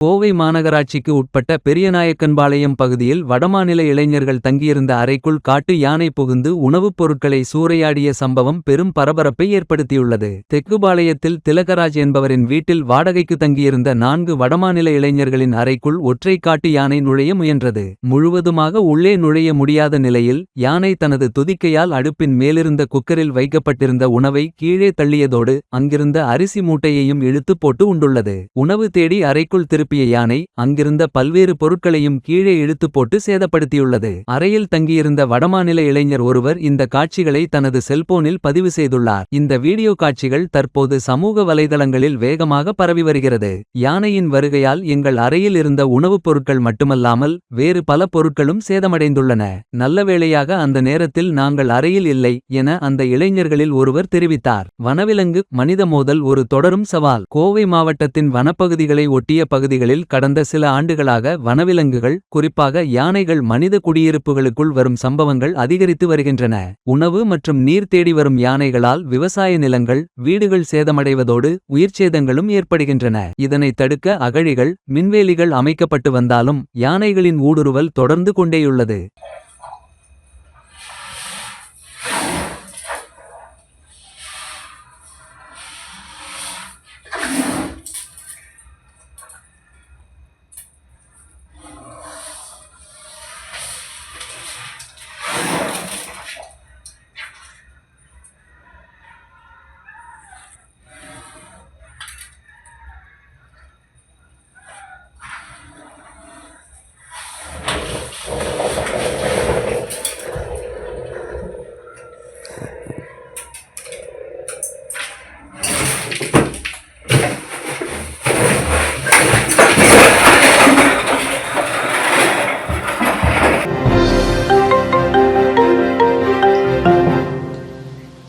கோவை மாநகராட்சிக்கு உட்பட்ட பெரியநாயக்கன்பாளையம் பகுதியில் வடமாநில இளைஞர்கள் தங்கியிருந்த அறைக்குள் காட்டு யானை புகுந்து உணவுப் பொருட்களை சூறையாடிய சம்பவம் பெரும் பரபரப்பை ஏற்படுத்தியுள்ளது. தெக்குபாளையத்தில் திலகராஜ் என்பவரின் வீட்டில் வாடகைக்கு தங்கியிருந்த 4 வடமாநில இளைஞர்களின் அறைக்குள் ஒற்றை காட்டு யானை நுழைய முயன்றது. முழுவதுமாக உள்ளே நுழைய முடியாத நிலையில் யானை தனது துதிக்கையால் அடுப்பின் மேலிருந்த குக்கரில் வைக்கப்பட்டிருந்த உணவை கீழே தள்ளியதோடு அங்கிருந்த அரிசி மூட்டையையும் இழுத்து போட்டு உண்டுள்ளது. உணவு தேடி அறைக்குள் திருப்பிய யானை அங்கிருந்த பல்வேறு பொருட்களையும் கீழே இழுத்து போட்டு சேதப்படுத்தியுள்ளது. அறையில் தங்கியிருந்த வடமாநில இளைஞர் ஒருவர் இந்த காட்சிகளை தனது செல்போனில் பதிவு செய்துள்ளார். இந்த வீடியோ காட்சிகள் தற்போது சமூக வலைதளங்களில் வேகமாக பரவி வருகிறது. யானையின் வருகையால் எங்கள் அறையில் இருந்த உணவுப் பொருட்கள் மட்டுமல்லாமல் வேறு பல பொருட்களும் சேதமடைந்துள்ளன. நல்லவேளையாக அந்த நேரத்தில் நாங்கள் அறையில் இல்லை என அந்த இளைஞர்களில் ஒருவர் தெரிவித்தார். வனவிலங்கு மனித மோதல் ஒரு தொடரும் சவால். கோவை மாவட்டத்தின் வனப்பகுதிகளை ஒட்டிய பகுதிகளில் கடந்த சில ஆண்டுகளாக வனவிலங்குகள், குறிப்பாக யானைகள் மனித குடியிருப்புகளுக்குள் வரும் சம்பவங்கள் அதிகரித்து வருகின்றன. உணவு மற்றும் நீர் தேடி வரும் யானைகளால் விவசாய நிலங்கள், வீடுகள் சேதமடைவதோடு உயிர்ச்சேதங்களும் ஏற்படுகின்றன. இதனை தடுக்க அகழிகள், மின்வேலிகள் அமைக்கப்பட்டு வந்தாலும் யானைகளின் ஊடுருவல் தொடர்ந்து கொண்டேயுள்ளது.